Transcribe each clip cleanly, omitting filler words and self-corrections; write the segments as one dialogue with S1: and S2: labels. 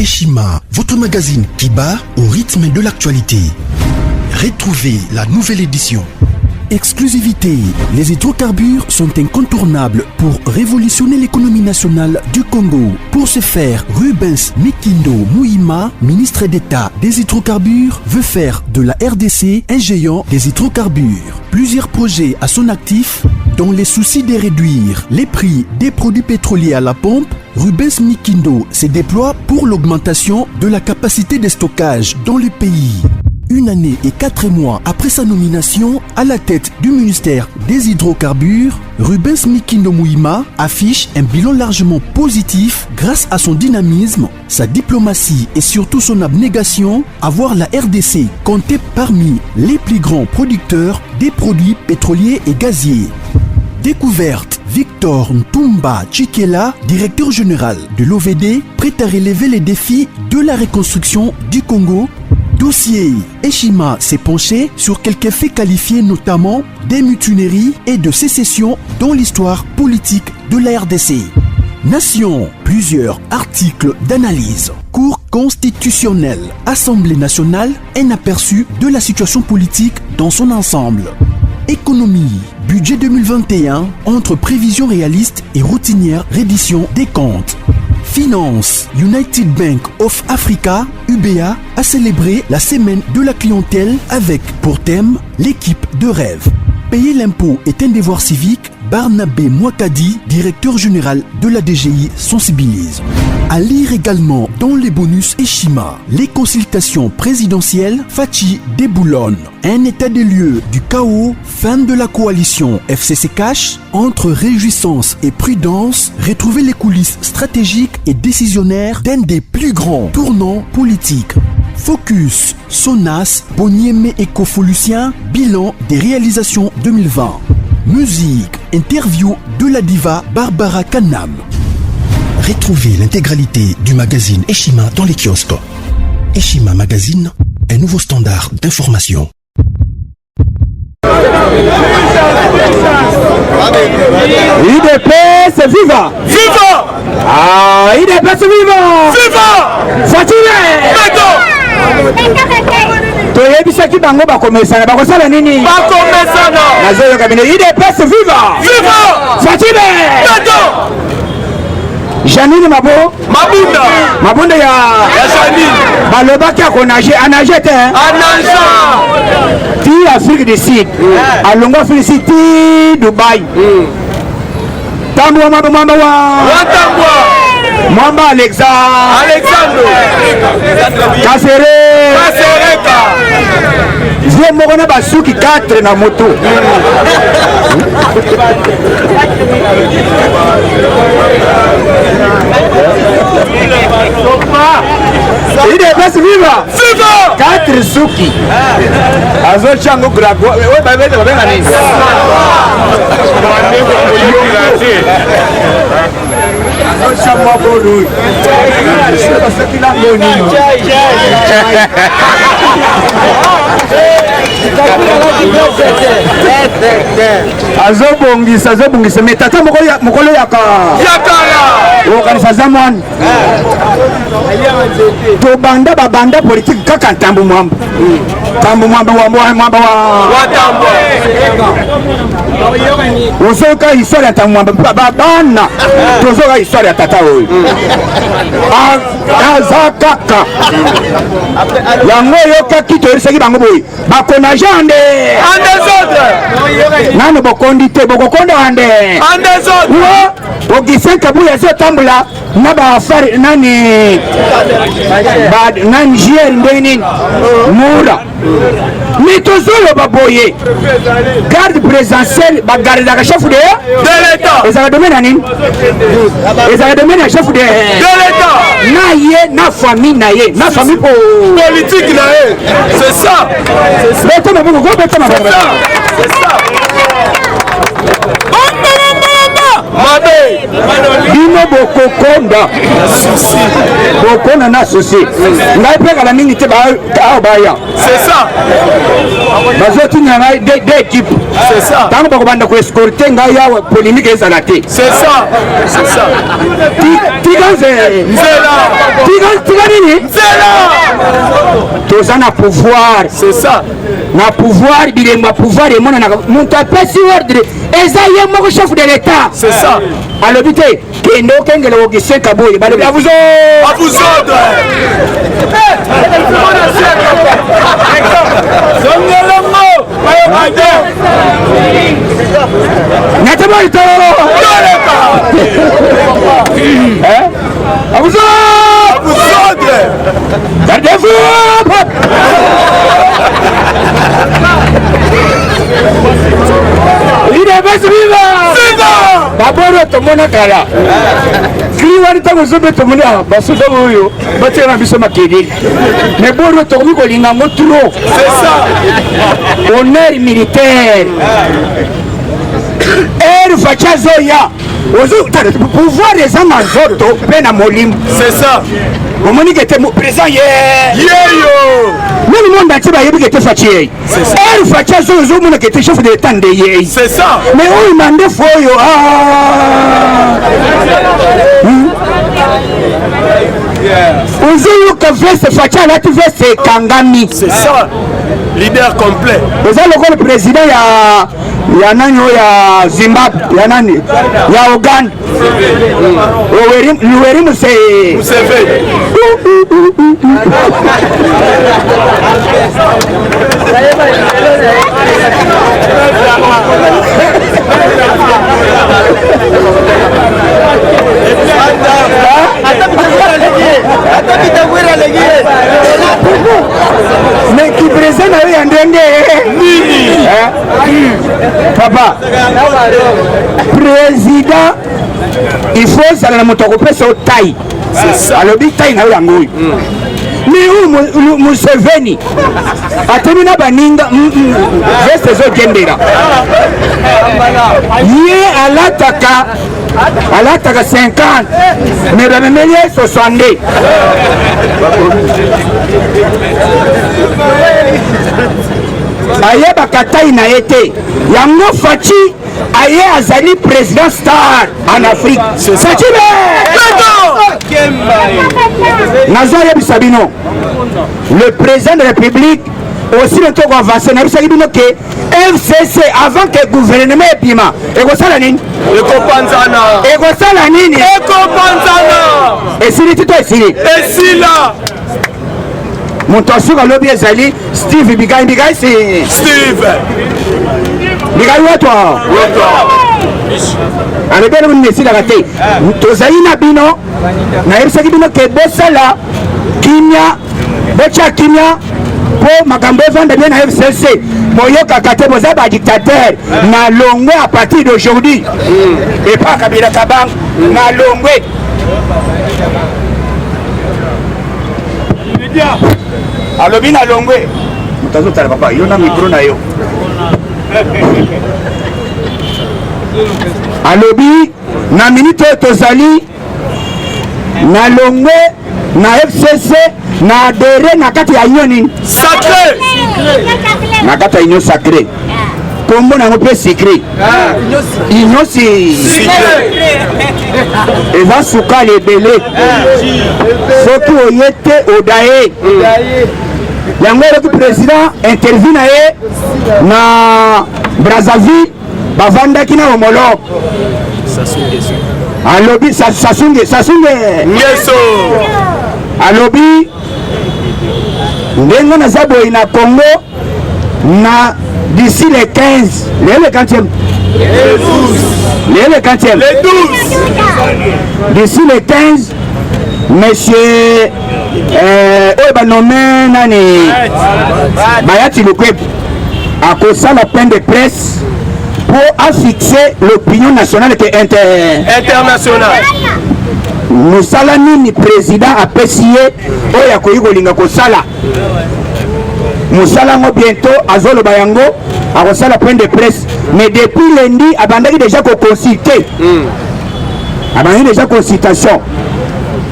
S1: Eshima, votre magazine qui bat au rythme de l'actualité. Retrouvez la nouvelle édition. Exclusivité, les hydrocarbures sont incontournables pour révolutionner l'économie nationale du Congo. Pour ce faire, Rubens Mikindo Mouima, ministre d'État des hydrocarbures, veut faire de la RDC un géant des hydrocarbures. Plusieurs projets à son actif, dans les soucis de réduire les prix des produits pétroliers à la pompe. Rubens Mikindo se déploie pour l'augmentation de la capacité de stockage dans le pays. Une année et 4 mois après sa nomination à la tête du ministère des hydrocarbures, Rubens Mikindo Mouima affiche un bilan largement positif grâce à son dynamisme, sa diplomatie et surtout son abnégation à voir la RDC compter parmi les plus grands producteurs des produits pétroliers et gaziers. Découverte, Victor Ntumba Chikela, directeur général de l'OVD, prêt à relever les défis de la reconstruction du Congo. Dossier, Eshima s'est penché sur quelques faits qualifiés notamment des mutineries et de sécession dans l'histoire politique de la RDC. Nation, plusieurs articles d'analyse. Cour constitutionnelle, Assemblée nationale, un aperçu de la situation politique dans son ensemble. Économie, budget 2021, entre prévisions réalistes et routinières reddition des comptes. Finance, United Bank of Africa, UBA, a célébré la semaine de la clientèle avec pour thème l'équipe de rêve. Payer l'impôt est un devoir civique. Barnabé Mwakadi, directeur général de la DGI, sensibilise. À lire également dans les bonus Eshima, les consultations présidentielles Fachi Déboulonne, un état des lieux du chaos, fin de la coalition FCC Cash, entre réjouissance et prudence, retrouver les coulisses stratégiques et décisionnaires d'un des plus grands tournants politiques. Focus, Sonas, Bonieme Ecofolucien, bilan des réalisations 2020. Musique, interview de la diva Barbara Kanam. Retrouvez l'intégralité du magazine Eshima dans les kiosques. Eshima Magazine, un nouveau standard d'information.
S2: IDPS viva!
S3: Viva!
S2: Ah, IDPS viva!
S3: Viva!
S2: Fatile! toyebisaki bango bakomesana bakosala nini
S3: bakomesana
S2: nazoyo kabine IDPS viva!
S3: Viva!
S2: Fatile! Janine Mabunda ya
S3: Janine
S2: balobaki akonage anage te
S3: anage
S2: ti Afrique du Sud alongo Afrique du Sud ti Dubai tambwa Mwamba Alexandre
S3: Kasereka
S2: Zé Morona Basuki 4 na moto IDPS viva!
S3: Viva!
S2: 4 suki Azo chango grago we babete babenga nini Chama bolu. Azobongisa metata mokolo yakala okanisa zamwan to banda politique kaka ntambu mwamba osoka histoire ya ntambu mwamba babana tozoka histoire ya tata oyo aza kaka yango oyokaki toyerisaki bango boye bakonage ande nano bokondi te bokokonda ande Augustin Kabuya azotambola na baafari nani jier ndeni mura mitozoloba boye garde présidentielle bagardaka chef de l'état ezaka domaine ya nini ezaka domaine ya chef de
S3: l'état
S2: na ye na famille na ye na famille
S3: politique na ye c'est ça
S2: beta mabongo
S3: c'est ça
S2: bino bokonda na associé ngai mpe kala mingi te awa baya
S3: c'est ça
S2: bazotinga ngai de équipe
S3: c'est ça
S2: ntango bakobanda koescorte ngai awa polémique ezala te
S3: c'est ça
S2: tika nini toza na pouvoir.
S3: C'est ça.
S2: Na pouvoir bilemba pouvoir emona na moto apesi ordre eza ye moko chef de l'état.
S3: C'est ça.
S2: alobi te kende okengela okiseka boye balobi à vous
S3: autres.
S2: Natemolito à vous autres. Gardez-vous. Il est vivant. D'abord tomona kala kliwani tango zobe tomona basuda oyo batena biso makedi mais boro tokomi kolinga ngo trop.
S3: C'est ça.
S2: Honneur militaire er fachazoya ozo pouvoir eza na nzoto mpe na molimo.
S3: C'est ça.
S2: omoni kete président
S3: yeyo
S2: même monde entier bayebi kete fachi yei er fachazoyo ozomona kete chef de l'état nde yei.
S3: C'est ça.
S2: mais oyo mande foyo ozoyoka veste fachi alati veste ekangami.
S3: C'est ça. Leader complet.
S2: eza lokola président ya nani oyo ya Zimbabwe ya nani ya Uganda Yoweri Museveni. mais qui présente na yo ya ndenge papa président il faut ezala na moto akopesa o tai alobi tai na yo yango oyo mais oyo Museveni atemi na baninga veste ezogendera ye alataka 50 mais bamemeli ye 62. ayebaka tai na ye te yango faci aye azali président star en Afrique. faci nazo yebisa bino le président de la République aussi le toko avancé nabisaki bino ke FCC avant que gouvernement ebima ekosala nini ekosala nini esili tito esili moto asuka alobi ezali Steve bigai si
S3: Steve
S2: bigai wetwa alobi eloko nini esilaka te tozali na bino nayebisaki bino ke bosala kimia botya kimia po makambo evanda bien na FCC boyokaka te boza badictateur na longwe à partir d'aujourd'hui epa Kabila Kabang na longwe alobi na longwe moto azotala papa yo na mikro na yo alobi na minute oyo tozali na longwe na FCC na adere na kati ya union nini
S3: sacré
S2: na kati ya union sacré kombo nango mpe secret union eza sukali ebele soki oye te odaye yango eloki président interview na ye na Brazzaville bavandaki na homologue alobi sasunge
S3: Ngeso
S2: alobi ndenge naza boye na Congo na d'ici les 15 le 40e le 40e d'ici les 15 monsieur oyo banome nani Bayati Lukwebo akosala plein de presse pour affixer l'opinion nationale que
S3: internationale.
S2: mosala nini président apesi ye oyo akoki kolinga kosala mosala yango bientôt azoloba yango akosala point de presse mais depuis lundi abandaki déjà koconsulte abandaki déjà consultation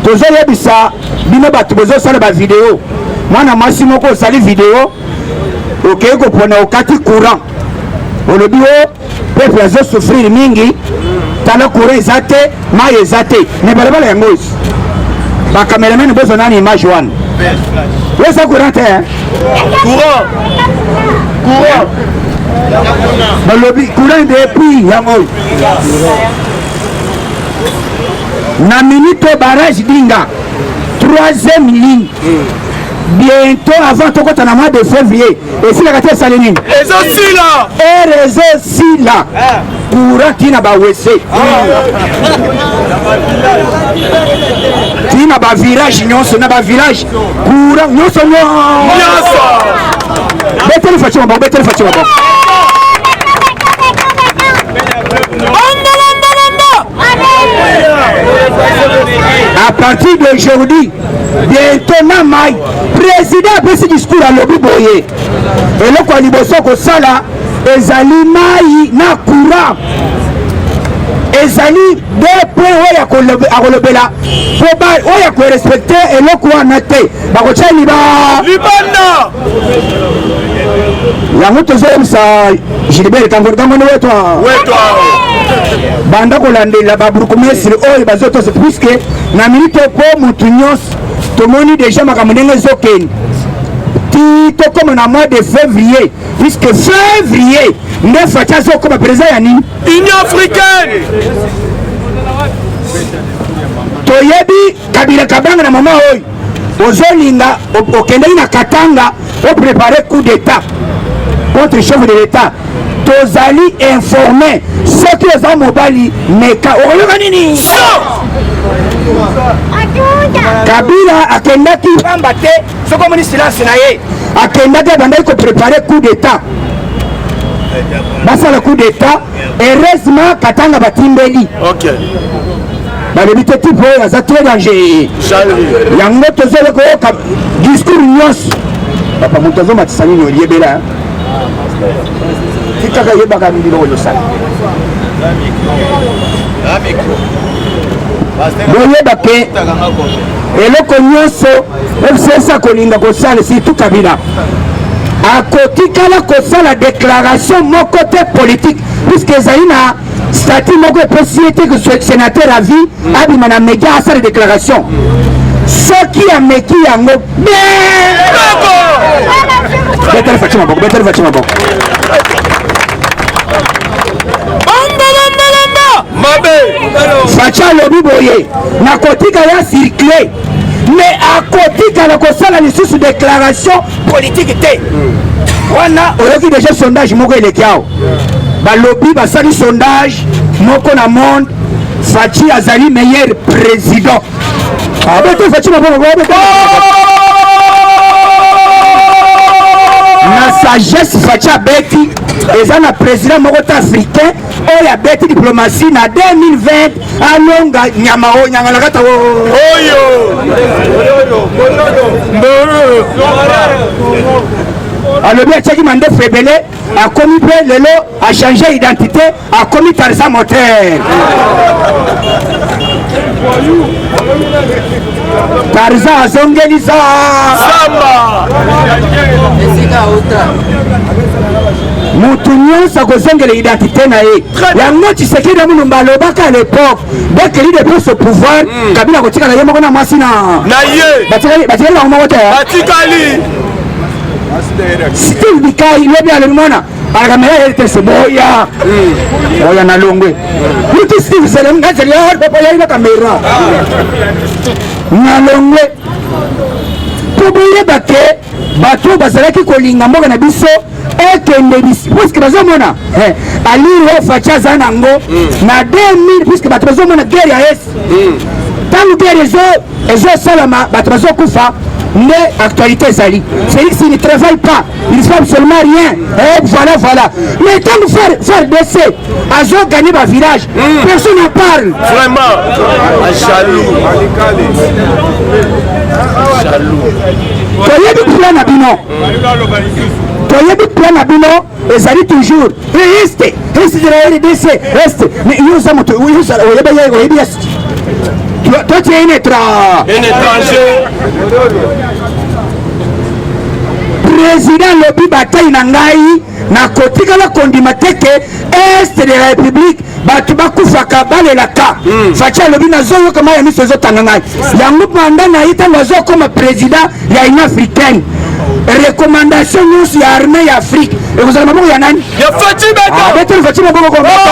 S2: tozoyebisa bino bato bozosala bavideo mwana mwasi moko osali video okei kopona okati courant olobi o peuple azo souffrir mingi tala courant eza te mai eza te me balabala yango osi bacameraman bozona na image wana eza courant te
S3: Courant.
S2: balobi courant depuis yango na minute barrage dinga 3e ligne bientôt avant tokota na mois de février esilaka te esali nini
S3: ezosila
S2: erezosila courant tina bawese tina bavillage nyonso na bavillage courant nyonso beteli faci maboko beteli faci maboko à partir d'aujourd'hui bientôt na mai président apesi discours alobi boye eloko ya liboso kosala ezali mai na courant ezali deux points oyo akolobela po oyo akorespecte eloko wana te bakotia
S3: libanda
S2: yango tozoyebisa Gilbert kangoni wetwa banda kolandela baburgmestre oyo bazotosa puiske na minute po mutu nyonso tomoni deja makambo ndenge ezokende ti tokoma na mois de février puisque février nde faci azokoma président ya nini
S3: Union africaine
S2: toyebi Kabila Kabanga na mama oyo ozolinga okendeki na Katanga oprépare coup d'état contre chef de l'état tozali informé soki oza mobali meka okoyoka nini Kabila akendaki pamba te soki omoni silence na ye akendaki abandaki koprépare coup d'état basala coup d'état heureusement Katanga batimbeli balobi te type oyo aza très danger yango tozali koyoka discours nyonso papa moto azomatisa nini oyebela tikaka yebaka mililo oyo osala boyeba ke eloko nyonso fcs akolinga kosala surtout Kabila akotikala kosala déclaration moko te politique puisque ezali na statut moko epesi ete que sénateur à vie abima na média asala déclaration soki ameki yango betele faci maboko faci alobi boye nakotika ya circule mais akotikala kosala lisusu déclaration politique te wana oyoki déjà sondage moko eleki awo balobi basali sondage moko na monde Faci azali meilleur président abete Faci maboko na sagesse Faci abeti eza na président moko ta africain oyo abeti diplomatie na 2020 alonga nyama o nyangala kata oyo alobi atiaki mande febele akomi mpe lelo achange identité akomi Tarzan moteur Tarzan azongeli samba mutu nyonso akozongela identité na ye yango Tshisekedi ya Mulumba alobaka à l'époque dekeli depuis ce pouvoir Kabila kotikala ye moko na mwasi na ye batikali bango moko te batikali Steve Bikai lobi alemona alakamera yete seboya oya na longwe luti Steve selem ngazeli ya papa ya ina kamera na longwe poboye bake bato bazalaki kolinga mboka na biso ekende bisi puisque bazomona aliro Faci aza nango na 2000 puisque bato bazomona guerre ya est ntango guerre ezosalama bato bazokufa nde actualité ezali Félix il ne travaille pas il ne fait absolument rien voilà mais ntango FARDC azo gagné ba village personne n'en parle
S3: vraiment jaloux
S2: toyebi plan na bino ezali toujours reste reste mais yoza moto oyebi toi tu es un étranger président lobi bataille na ngai na kotikala kondima teke est de la république bato bakufaka balelaka faci alobi nazoyoka ma ya miso ezotanga ngai yango panda na ye ntango azokoma président ya union africaine recommandation nyonso ya armée ya afrique ekozala maboko ya nani
S3: ya Faci Beto
S2: beteli faci maboko kombata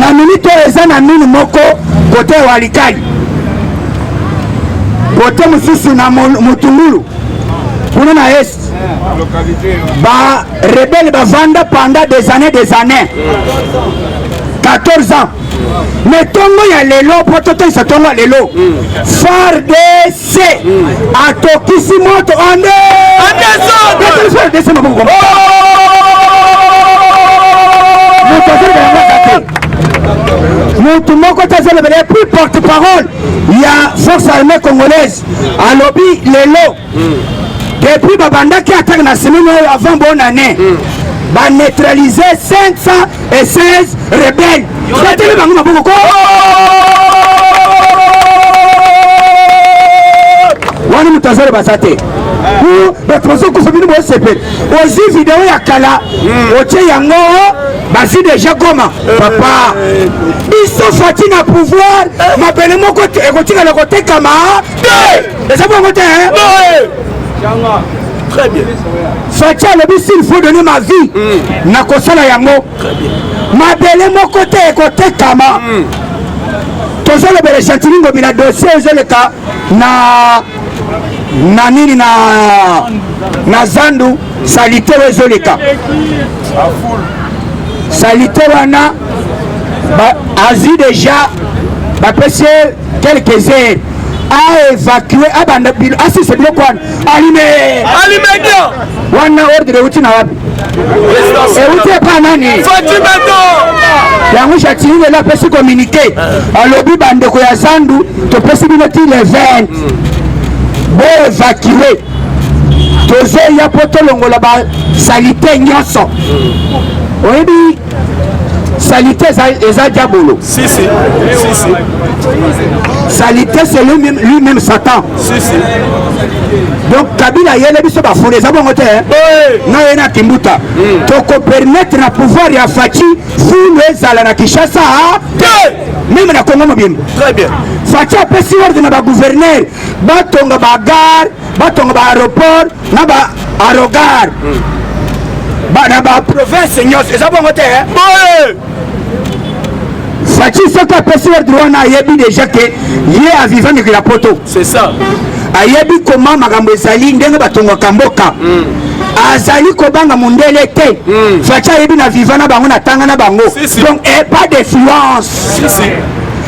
S2: na minute oyo eza na mini moko kote ya walikali kote mosusu na mutungulu kuna na est ba rebelle bavanda pendant des années 14 ans mais tongo ya lelo po totoisa tongo ya lelo FARDC atokisi moto ande FARDC maboko mutu moko tazolobela puis porte-parole ya force armée congolaise alobi lelo depuis babandaki attaque na semaine oyo avant bonne année baneutralize 516 rebelles bateli bango maboko ko wana mutu azoloba te bato bazokufa bino bosepeli ozi video ya kala otie yango basi deja goma papa biso fati na pouvoir mabele moko ekotikala kotekama te eza bongo te
S3: Très bien.
S2: Faci alobi s'il faut donner ma vie na kosala yango mabele moko te ekotekama tozolobela Chantiling Ngobi na dossier ezoleka na nini na zandu salite oyo ezoleka salite wana azi déjà bapesi quelques heures a évacué abanda bilo asise biloko wana
S3: Alimedia
S2: wana ordre euti na wapi euti epa nani
S3: Faci Beto
S2: yango Chantiling elo apesi communiqué alobi bandeko ya zandu topesi bino ti le 20 boévacue tozoya po tolongola basalite nyonso oyebi salite eza diabolo salite c'est lui-même Satan donc Kabila yele biso bafone eza bongo te na ye na kimbuta tokopermettre na pouvoir ya Faci fulu ezala na Kinshasa meme na Congo mobimba Faci apesi ordre na bagouverneur batonga bagare batonga baaéroport na baaerogare na baprovince nyonso eza bongo te Faci soki apesi ordre wana ayebi déjà ke ye aviva ndeko ya poto
S3: c'est ça
S2: ayebi koma makambo ezali ndenge batongaka mboka azali kobanga mondele te Faci ayebi na viva na bango na tanga na bango donc pas d'influence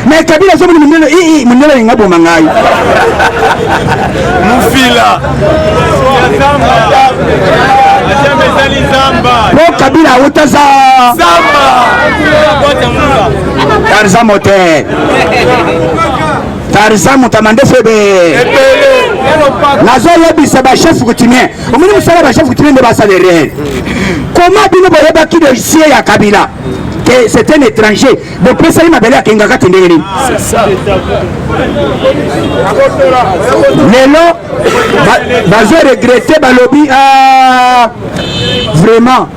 S2: mais Kabila azomoni mondele alinga boma ngai
S3: mufila
S2: po Kabila auta Tarzan moteur Tarzan mutamande febe nazoyebisa bachef coutumier omoni mosala bachef coutumier nde basalere koma bino boyebaki dossier ya Kabila que c'est un étranger bopesali mabele akengaka te ndenge nini lelo bazoregrete balobi vraiment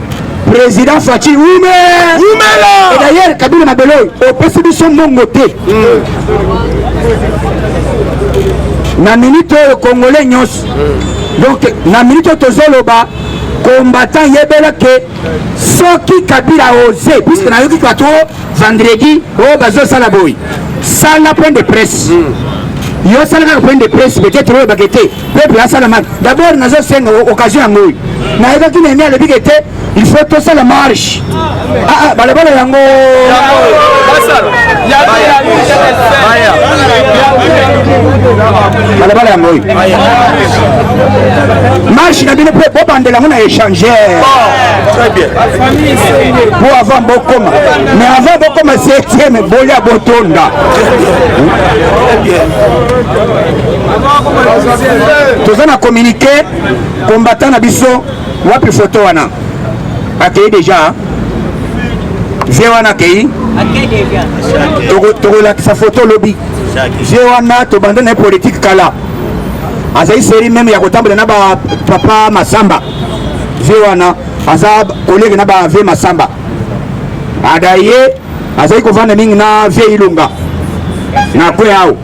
S2: président Faci umela et d'ailleurs Kabila mabele oyo opesi biso mbongo te na minute oyo congolais nyonso donc na minute oyo tozoloba combattant yebela ke soki Kabila ose puisque nayoki bato vendredi oyo bazosala boyi sala point de presse yo sala kaka point de presse peut-être oyo bakete peuple asala maki d'abord nazosenga occasion yango oyo nayebaki nene alobi kete il faut tosala marche balabala yango balabala yango oyo marche na bino mpe bobandela yango na échangeur po avant bokoma mais avant bokoma 7e bolia botonda toza na communiqué combattant na biso wapi photo wana akei déjà vie wana akei tokolakisa photo lobi vie wana tobanda na politique kala azali série même ya kotambola na papa Masamba vie wana aza collègue na ba vie Masamba adaye azali kovanda mingi na vie Ilunga na kwe ao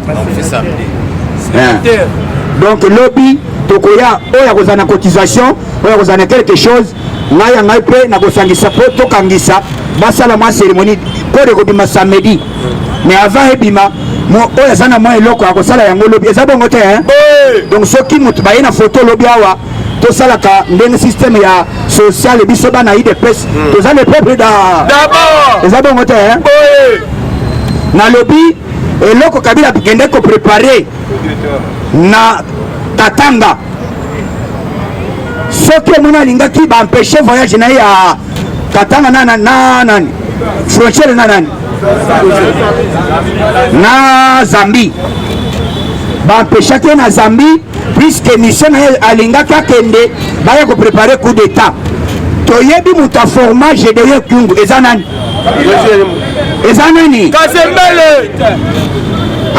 S2: donc lobby tokoya oya kozana cotisation oya kozana quelque chose ngai ngai pe na kosangisa po tokangisa basala mwa cérémonie kode kobima samedi mais avant ebima oyo aza na mwa eloko akosala yango lobi eza bongo te donc soki moto baye na photo lobi awa tosalaka ndenge système ya social biso bana IDPS toza le peuple d'abord eza bongo te na lobi eloko Kabila kende ko préparer na Katanga soki mona lingaki ba empêcher voyage na ya Katanga na frontière na nani na Zambie ba empêcher na Zambie puisque mission alingaki akende baya ko préparer coup d'état toyebi muta formage de Yokungu eza nani Kazembele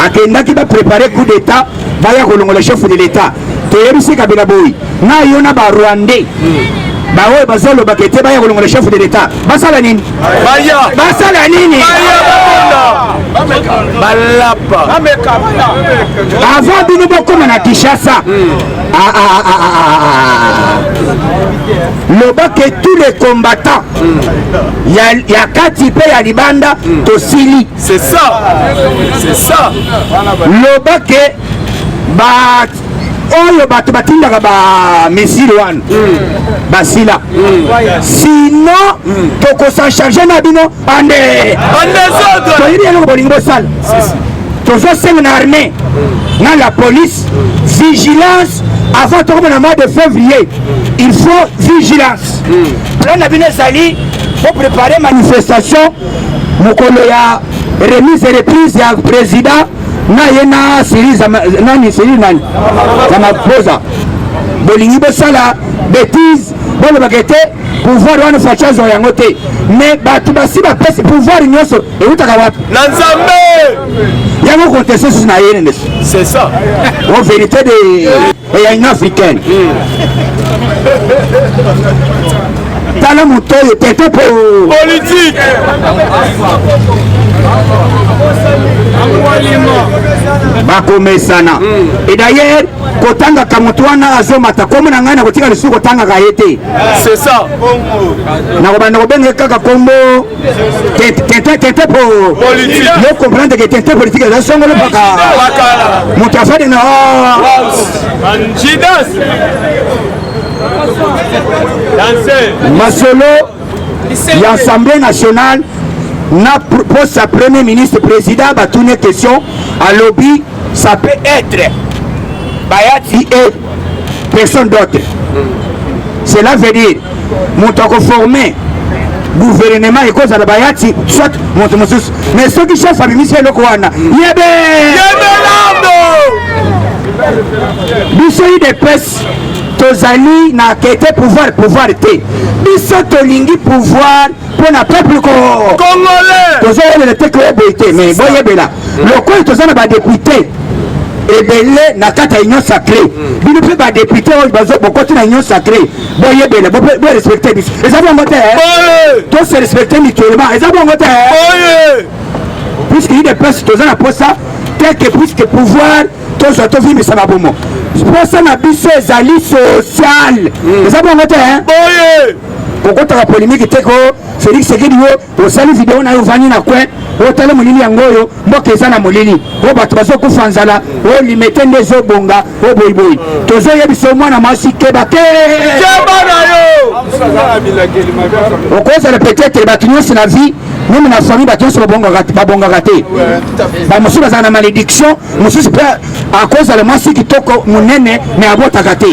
S2: akendaki ba préparer coup d'état baya kolongola chef de l'état toyebisi Kabila boyi na yo na ba Rwandais bawe bazolo bakete baya kolongola chef de l'état basala nini
S3: balapa
S2: avant bino bokoma na Kinshasa lobake tous les combattants ya kati pe ya libanda tosili
S3: c'est ça
S2: lobake ba oyo bato batindaka bamisile wana basila sinon tokosancharge na bino ande toyebi eloko bolingi bosala tozosenga na armée na la police vigilance avant tokomona mois de février il faut vigilance plan na bino ezali po préparer manifestation mokolo ya remise et reprise ya président na ye na Siri nani Ramaphosa bolingi bosala bêtise bolobaka te pouvoir wana fachazo yango te mais bato basi bapesi pouvoir nyonso eutaka wapi
S3: na Nzambe
S2: yango contesté susu na ye nde
S3: c'est ça
S2: en vérité de ya Union africaine tala moto oyo tete po
S3: politique
S2: bakomesana et d'ailleurs kotangaka moto wana azomata kombo na ngai na kotika lisusu kotangaka ye te
S3: c'est ça
S2: nakobanda kobenge kaka kombo tete po
S3: politique
S2: yo comprendre que tete politique eza songolo paka moto afade na
S3: Jidas
S2: masolo ya Assemblée nationale na pour sa premier ministre président batune question à lobby ça peut être Bayati et personne d'autre cela veut dire moto formé gouvernement et cause à la Bayati soit moto mosusu mais ceux qui chef abimisi eloko wana yebe biso IDPS tozali na kete pouvoir te biso tolingi pouvoir pour na peuple
S3: congolais
S2: tozoyelela te koyeboyi te mais boyebela lokola toza na badepute ebele na kati ya union sacré bino mpe badepute oyo bokoti na union sacré boyebela borespecte biso eza bongo te tose respecte mutuellement eza bongo te puisque IDPS toza na posa teke puisque pouvoir tozwa tovimisa na bomo posa na biso ezali social eza bongo te kokotaka polémique te ko Félix Sekedi yo osali video na yo vani na kwe otala molili yango oyo mboka eza na molili o bato bazokufa nzala o limete nde ezobonga o boyiboyi tozoyebisa mwana mwasi keba te
S3: na yo
S2: okozala peut-être bato nyonso na vie même na famille bato nyonso babongaka te bamosusu bazala na malédiction mosusu mpe akozala mwasi kitoko monene me abotaka te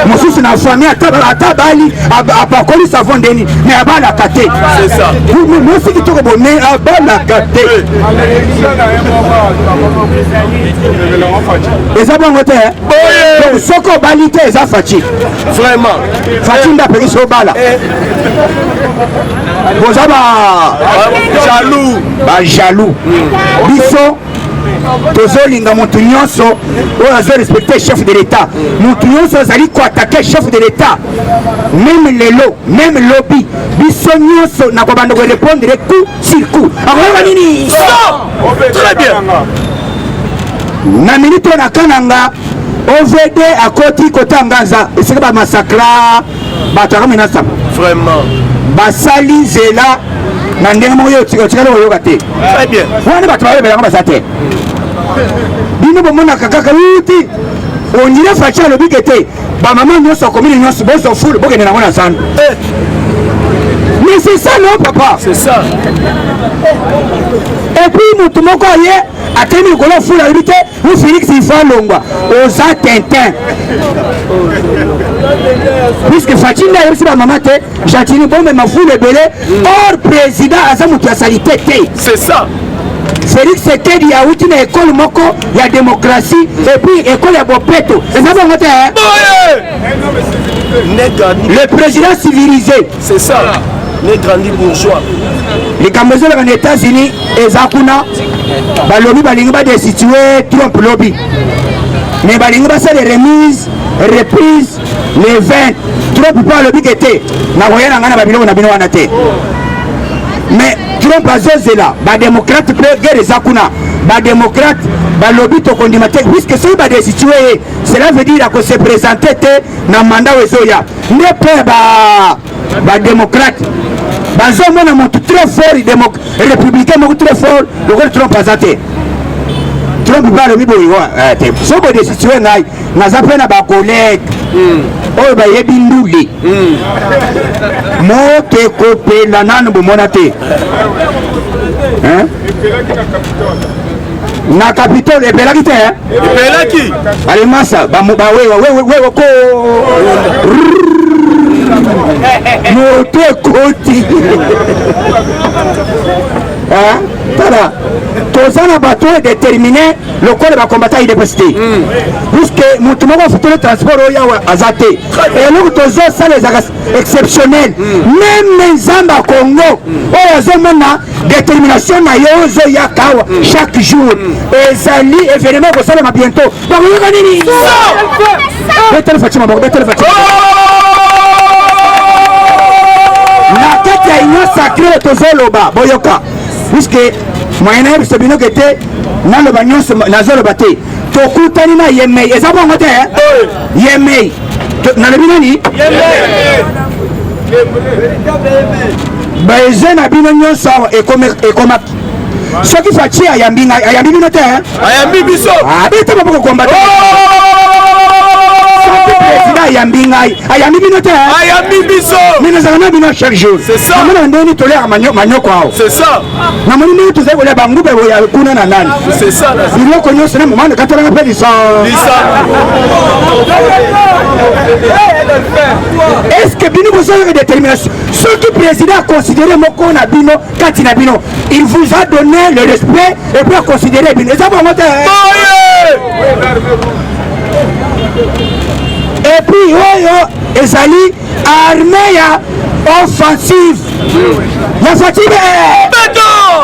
S2: mosusu na famille ata bali apakoli savon ndeni me abalaka te mwasi kitoko bone abalaka te eza bongo te soki obali te eza faci
S3: vraiment
S2: faci nde apekisi obala boza bajaloux biso tozolinga motu nyonso oyo azorespecte chef de l'état motu nyonso azali koatake chef de l'état même lelo même lobi biso nyonso nakobanda korépondre coup sur coup akoyoka nini
S3: Très bien.
S2: na minute oyo nakananga OVD akoti kotangaza esika bamasakra bato aka mena saba
S3: Vraiment.
S2: basali nzela na ndenge moko otikali koyoka te
S3: Très bien.
S2: wana bato bayebelanga baza te bino bomonaka kaka uti ondire faci alobi ke te bamama nyonso komini nyonso bozofula bokende nango na zando mais c'est ça non papa
S3: C'est ça.
S2: et puis motu moko aye atemi likolo fula alobi te o félix ifa longwa oza tintin puisque faci nde ayebisi bamama te jatini bomema fula ebele or président aza motu ya salite te
S3: C'est ça.
S2: Félix Sekedi auti na école moko ya démocratie et puis école ya bopeto eza bongo te le président civilisé
S3: C'est ça. Les grandis bourgeois.
S2: likambo ezoleka na états-unis eza kuna balobi balingi badestitue Trump lobi mais balingi basala remise reprise le 20 Trump mpo alobi ke te nakoya na ngai na babiloko na bino wana te mais Trump azozela badémocrate mpe guerre eza kuna badémocrate balobi tokondima te puisque soki badestitue ye cela veut dire akose présente te na mandat oyo ezoya nde mpe badémocrate bazomona motu très fort républicain moko très fort lokola Trump aza te Trump mpe alobi boyo te soki bodestitue ngai naza mpe na bacollègue oyo bayebi ndule moto ekopela nanu bomona te na capitole epelaki te
S3: Epelaki.
S2: alimasa bawewa ko moto ekoti tala toza na bato oyo déterminé lokola bakombata idps te puisque motu moko afutoli transport oyo awa aza te eloko tozosala ezaka exceptionnel meme nzambe ya congo oyo azomona détermination na yo ozoyaka awa chaque jour ezali événement kosalama bientôt bakoyoka nini betele fatima bako betele fatima na kati ya union sacré tozoloba boyoka puisque moyena ye biso bino ke te naloba nyonso nazoloba te tokutani na yemei eza bongo te yemei nalobi nani baeze na bino nyonso awa ekomaki soki faci ayambi ngai ayambi bino te
S3: Ayambi biso.
S2: abite maboko kombata président ayambi ngai ayambi bino te
S3: Ayambi biso.
S2: mino ezala na bino chaque jour
S3: C'est ça.
S2: amona ndeni toleka manyoko awo
S3: C'est ça.
S2: namoni ndenge tozali kolia bangube boya kuna na nani
S3: C'est ça.
S2: biloko nyonso na momano katalanga mpe lisan est-ce que bino bozalaka détermination soki président aconsidéré moko na bino kati na bino il vous a donné le respect et puis aconsidéré bino eza bongo te et puis oyo ezali armée ya offensive ya fatibe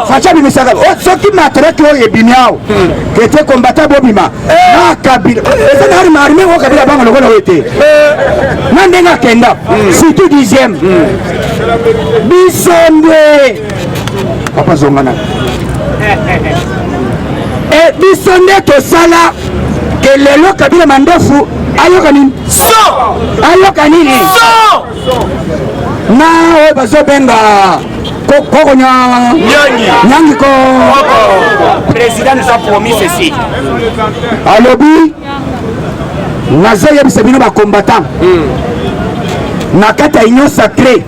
S2: faci abimisaka soki matraki oyo ebimi awo kete kombata bobima na kabila eza na arme arme oyo kabila bango lokola oyo te na ndenge akenda surtout 10e biso nde papa zongana biso nde tosala ke lelo kabila mandofu ayoka nini ayoka nini na oyo bazobenga koko nyangi ko président nous a promis ceci alobi nazoyebisa bino bacombattant na kati ya union sacré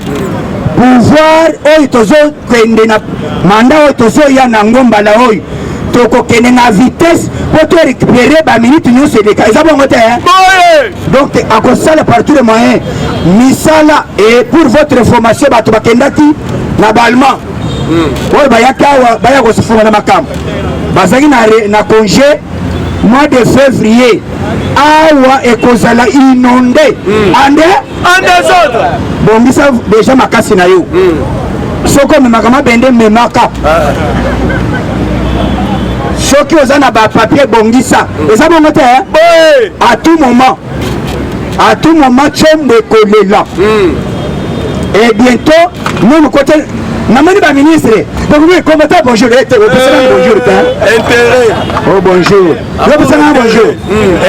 S2: pouvoir oyo tozokende na manda oyo tozoya nango mbala oyo tokokende na vitesse po to récupérer baminute nyonso eleka eza bongo te donc akosala partout le moyen misala et pour votre information bato bakendaki na balma oyo bayaki awa baya kosufunga na makambo bazalaki na congé mois de février awa ekozala inondé ande bongisa déjà makasi na yo soki omemaka mabende memaka soki oza na bapapier bongisa eza bongo te à tout moment tchembo ekolela et bientôt même côté namoni baministre donc komata bonjour opesana bonjour ta
S3: intérêt
S2: oh bonjour opesana bonjour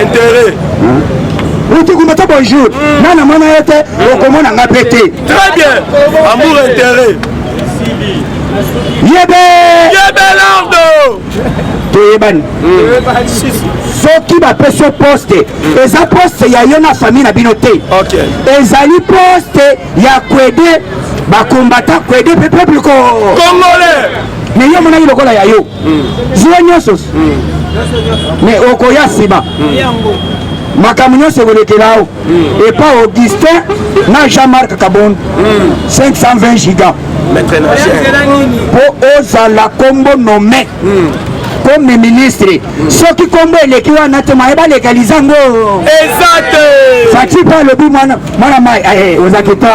S3: intérêt
S2: utukumata bonjour nana mona ete okomona nga pete
S3: très bien amour intérêt
S2: yebelardo toyebani soki bapesi poste eza poste ya yo na famille na bino te ezali poste ya kwede bakombata kwede peuple congolais me yo monaki lokola ya yo zuwa nyonso me okoya nsima makambo nyonso ekolekela awo epa augustin na Jean-Marc Kabondo 520 giga po ozala kombo nome comme ministre soki kombo eleki wana te maye balegaliza ngo fati pa alobi mwana mai ozaki ta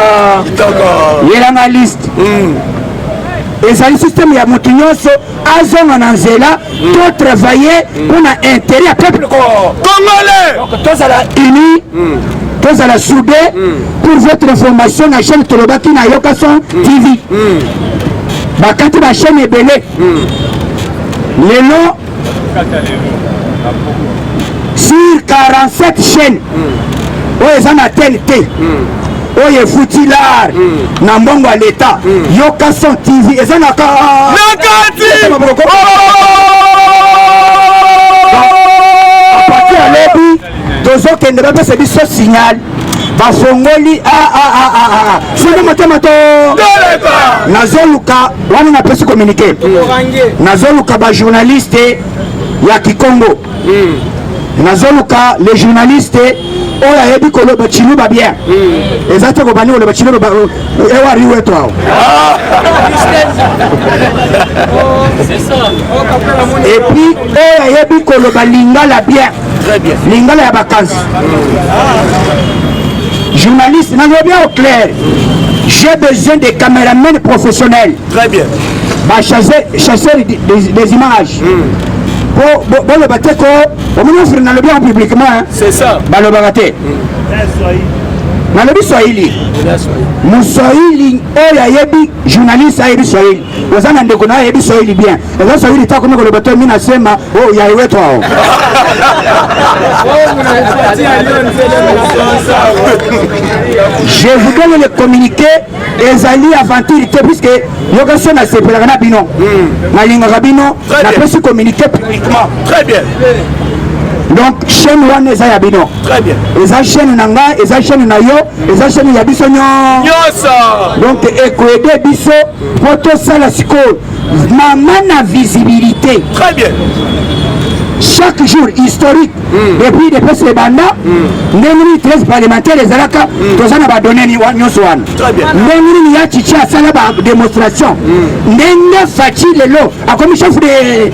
S2: yelanga liste ezali systeme ya motu nyonso azonga na nzela to travailler mpona intérêt ya peuple congolais tozala uni tozala soudé pour votre information na chaîne tolobaki na Yokason TV bakati ba chaîne ebele lelo sur 47 chaînes oyo eza na TNT oyo efuti lar na mbongo ya leta Yokason TV eza na apati alobi tozokende bapesa biso signal bafongoli soki motema to nazoluka wana napesi communiqué nazoluka bajournaliste ya Kikongo nazoluka les journalistes oyo ayebi koloba chiluba bien eza te kobani koloba chiluba ewari wetu awo et puis oyo ayebi koloba lingala bien lingala ya bakansi journaliste nazolobi au clair j'ai besoin de caméramens professionnels chasseurs des images boloba te ko omoni ofiri nalobi yango publiquement balobaka te nalobi swahili moswahili oyo ayebi journaliste ayebi swahili oza na ndeko na ayebi swahili bien eza swahili ta komi koloba te mi nasema o yaeweto ao je vous donne le communiqué ezali aventure te puisque Yokason asepelaka na bino nalingaka bino napesi communiqué publiquement
S3: très bien
S2: donc chaîne wana eza ya bino eza chaîne na nga eza chaîne na yo eza chaîne ya biso nyonso donc ekoede biso po tosala sikoyo mama na visibilité
S3: très bien
S2: chaque jour historique depuis depesi ebanda ndenge nini 13 parlementaire ezalaka toza na badone nyonso wana ndenge nini ya chichi asala badémonstration ndenge faci lelo akomi chef de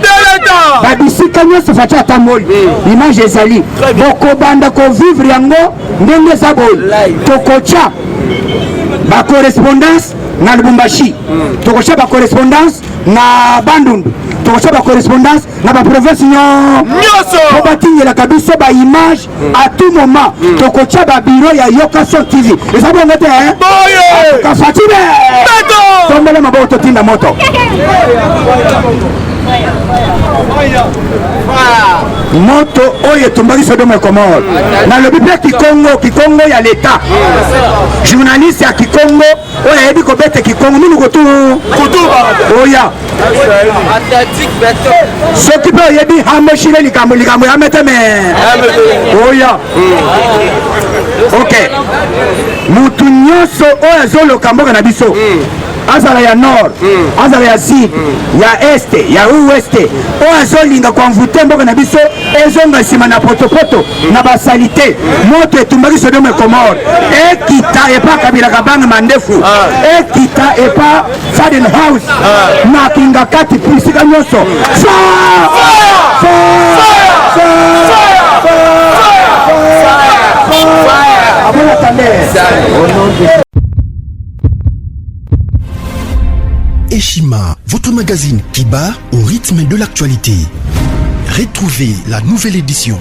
S2: babisika nyonso faci atamboli image ezali bokobanda kovivre yango ndenge eza boye tokotya bacorrespondance na Lubumbashi tokotya bacorrespondance na Bandundu tokotya bacorrespondance na baprovince nyonso po batingelaka biso baimage à tout moment tokotya babiro ya Yokason TV eza bongo te kafatime tombele maboko totinda moto moto oyo etombaki Sodome et Gomorrhe nalobi mpe Kikongo ya leta journaliste ya Kikongo oyo ayebi kobete Kikongo minu kutuba oya soki mpe oyebi hamoshile likambo ya meteme oya ok mutu nyonso oyo azoloka mboka na biso azala ya nord azala ya sud ya este ya oueste oyo azolinga koanvute mboka na biso ezonga nsima na potopoto na basalite moto etumbaki Sodome et Gomorrhe ekita epa Kabila Kabanga mandefu ekita epa Fadenhouse na kinga kati pisika nyonso
S1: Eshima, votre magazine qui bat au rythme de l'actualité. Retrouvez la nouvelle édition.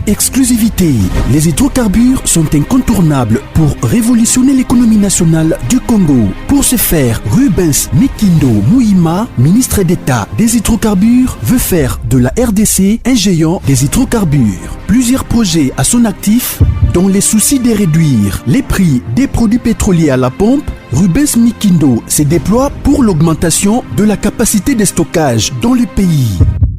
S1: Exclusivité, les hydrocarbures sont incontournables pour révolutionner l'économie nationale du Congo. Pour ce faire, Rubens Mikindo Mouima, ministre d'État des hydrocarbures, veut faire de la RDC un géant des hydrocarbures. Plusieurs projets à son actif, dans les soucis de réduire les prix des produits pétroliers à la pompe, Rubens Mikindo se déploie pour l'augmentation de la capacité de stockage dans le pays.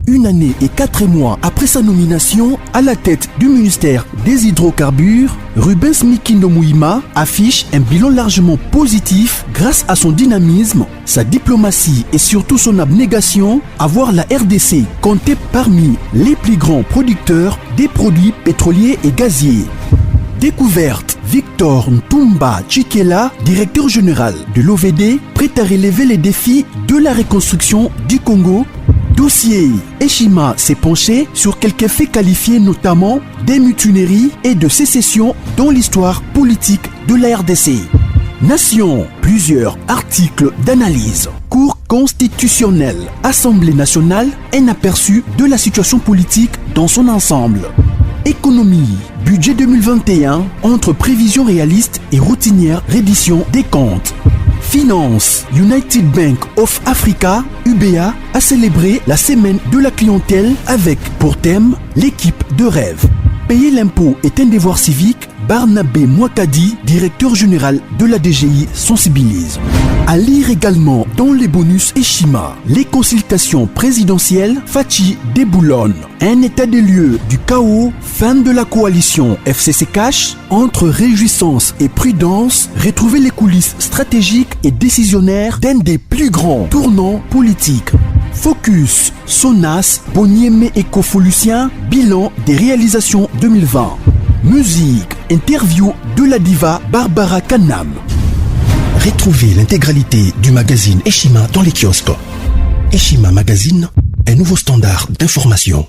S1: Une année et 4 mois après sa nomination à la tête du ministère des hydrocarbures, Rubens Mikindo Mouima affiche un bilan largement positif grâce à son dynamisme, sa diplomatie et surtout son abnégation à voir la RDC compter parmi les plus grands producteurs des produits pétroliers et gaziers. Découverte, Victor Ntumba Chikela, directeur général de l'OVD, prêt à relever les défis de la reconstruction du Congo. Dossier, Eshima s'est penché sur quelques faits qualifiés notamment des mutineries et de sécession dans l'histoire politique de la RDC. Nation, plusieurs articles d'analyse. Cour constitutionnelle, Assemblée nationale, un aperçu de la situation politique dans son ensemble. Économie, budget 2021, entre prévisions réalistes et routinières reddition des comptes. Finance, United Bank of Africa, UBA, a célébré la semaine de la clientèle avec, pour thème, l'équipe de rêve. Payer l'impôt est un devoir civique. Barnabé Mouakadi, directeur général de la DGI, sensibilise. À lire également dans les bonus Eshima, les consultations présidentielles Fachi déboulonne. Un état des lieux du chaos, fin de la coalition FCC Cash, entre réjouissance et prudence, retrouver les coulisses stratégiques et décisionnaires d'un des plus grands tournants politiques. Focus, Sonas, Bonieme Écofolucien, bilan des réalisations 2020. Musique, interview de la diva Barbara Kanam. Retrouvez l'intégralité du magazine Eshima dans les kiosques. Eshima Magazine, un nouveau standard d'information.